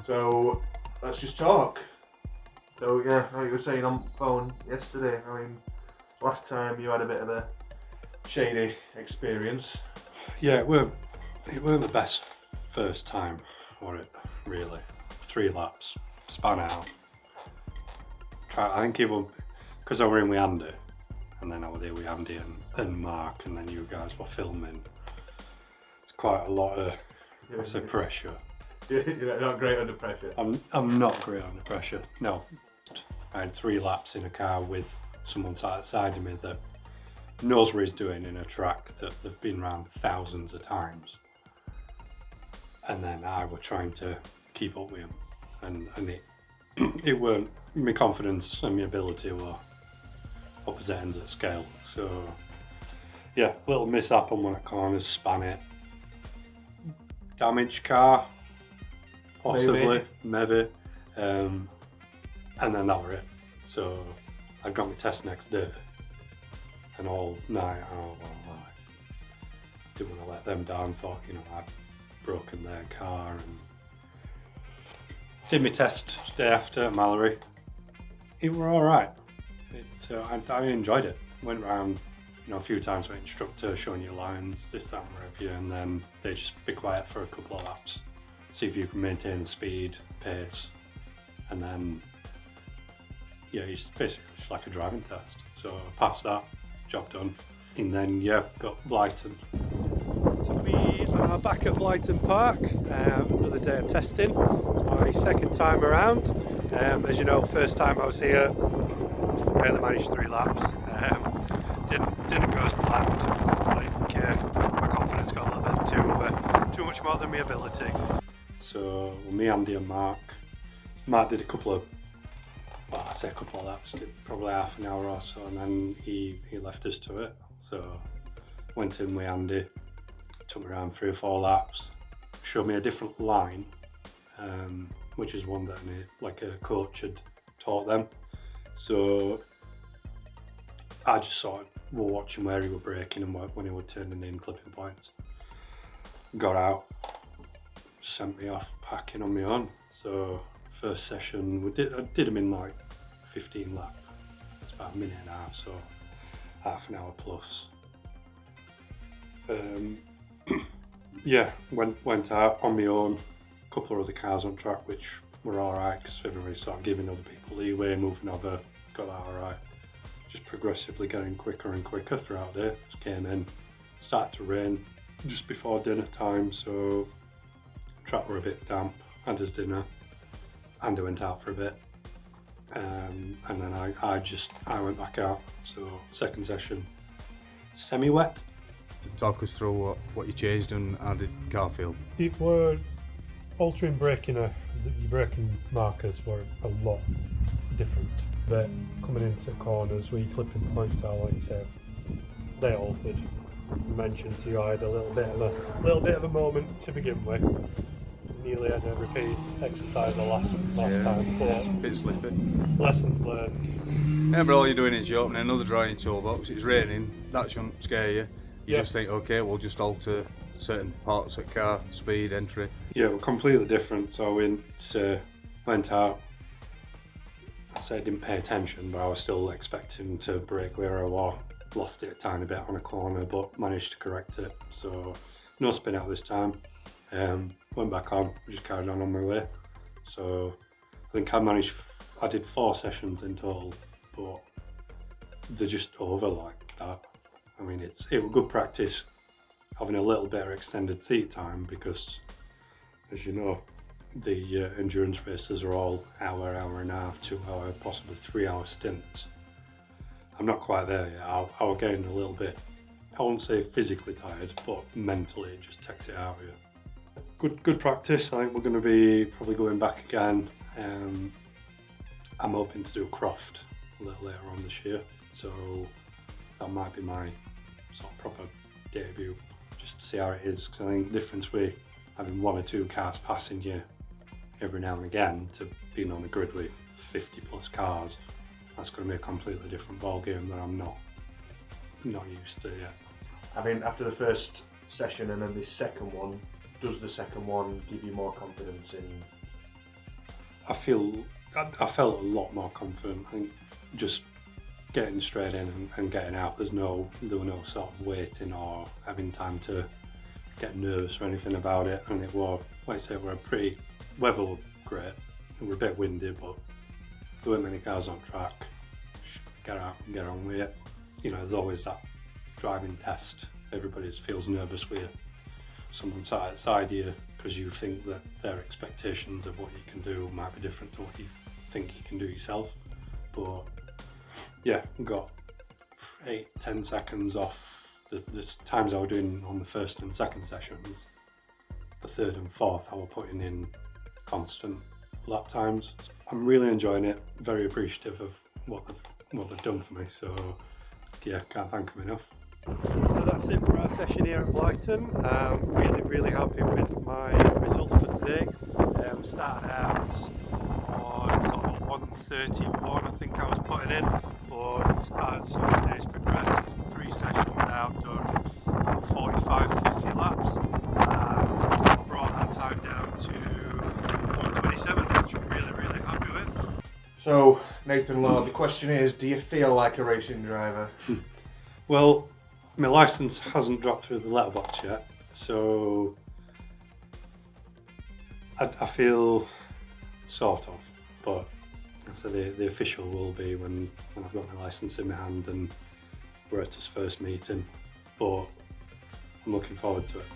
So let's just talk. So yeah, like you were saying on phone yesterday, I mean, last time you had a bit of a shady experience. Yeah, it weren't the best first time, were it? Really, 3 laps, span out. I think it was because I were in with Andy, and then I was there with Andy and Mark, and then you guys were filming. It's quite a lot of, I say, pressure. You're not great under pressure. I'm not great under pressure. No, I had 3 laps in a car with someone sat outside of me that knows what he's doing in a track that they've been around thousands of times, and then I were trying to keep up with him, and it weren't my confidence and my ability were opposite ends of the scale. So yeah, little mishap on one of the corners, span it, damaged car, possibly, maybe. And then that were it. So I got my test next day, and all night I didn't want to let them down. Thought, I'd broken their car, and did my test day after at Mallory. It were all right. I enjoyed it. Went around, a few times with instructor, showing you lines, this, that, and whatever, and then they just be quiet for a couple of laps, see if you can maintain the speed, pace, and then it's basically just like a driving test. So I passed that, job done, and then got Blyton. So we are back at Blyton Park, another day of testing. It's my second time around. As you know, first time I was here, barely managed 3 laps. Didn't go as planned. My confidence got a little bit too much more than my ability. So me, Andy and Mark did a couple of laps, did probably half an hour or so, and then he left us to it. So went in with Andy, took me around 3 or 4 laps, showed me a different line, which is one that a coach had taught them. So I just sort of were watching where he was braking and when he was turning in clipping points. Got out, sent me off packing on my own. So first session, I did them in like 15 laps. It's about a minute and a half, so half an hour plus. Went out on my own. A couple of other cars on track, which were alright because everybody started giving other people leeway, moving over, got that alright. Just progressively getting quicker and quicker throughout the day. Just came in, started to rain just before dinner time, so track were a bit damp, had his dinner, Andy went out for a bit, and then I went back out. So second session, semi-wet. Talk us through what you changed and how did car feel? It were altering braking, your braking markers were a lot different. But coming into corners where your clipping points are, like you said, they altered. You mentioned to you I had a little bit of a moment to begin with. Nearly had a repeat exercise last time, but a bit slippy. Lessons learned. Yeah, but all you're doing is you're opening another drawer in your toolbox. It's raining. That shouldn't scare you. You just think, okay, we'll just alter certain parts of car, speed, entry. Yeah, we're completely different. So I went out. I said I didn't pay attention, but I was still expecting to brake where I was. Lost it a tiny bit on a corner, but managed to correct it. So no spin out this time. Went back on, just carried on my way. So I think I did 4 sessions in total, but they're just over like that. I mean, it was good practice having a little bit of extended seat time because, as you know, the endurance races are all hour and a half, 2 hour, possibly 3 hour stints. I'm not quite there yet. I was getting a little bit, I won't say physically tired, but mentally it just takes it out of you. Good practice. I think we're going to be probably going back again. I'm hoping to do Croft a little later on this year, so that might be my sort of proper debut, just to see how it is, because I think the difference with having 1 or 2 cars passing you every now and again to being on a grid with 50 plus cars, that's going to be a completely different ball game that I'm not used to yet. I mean, after the first session and then the second one, does the second one give you more confidence in I felt a lot more confident. I think just getting straight in and getting out, there were no sort of waiting or having time to get nervous or anything about it. And it was, like I say, weather was great. It was a bit windy, but there weren't many cars on track. Just get out and get on with it. You know, there's always that driving test. Everybody feels nervous with someone sat outside you because you think that their expectations of what you can do might be different to what you think you can do yourself. But yeah, got 8-10 seconds off the times I was doing on the first and second sessions. The third and fourth I was putting in constant lap times. I'm really enjoying it, very appreciative of what they've done for me, so yeah, can't thank them enough. So that's it for our session here at Blyton. Really happy with my results for today. Started out on sort of 1:31 I think I was putting in, but as the days progressed, 3 sessions out, done about 45-50 laps, and brought that time down to 1:27, which I'm really happy with. So, Nathan Lord, the question is, do you feel like a racing driver? Well, my licence hasn't dropped through the letterbox yet, so I feel sort of, but so the official will be when I've got my licence in my hand and we're at his first meeting, but I'm looking forward to it.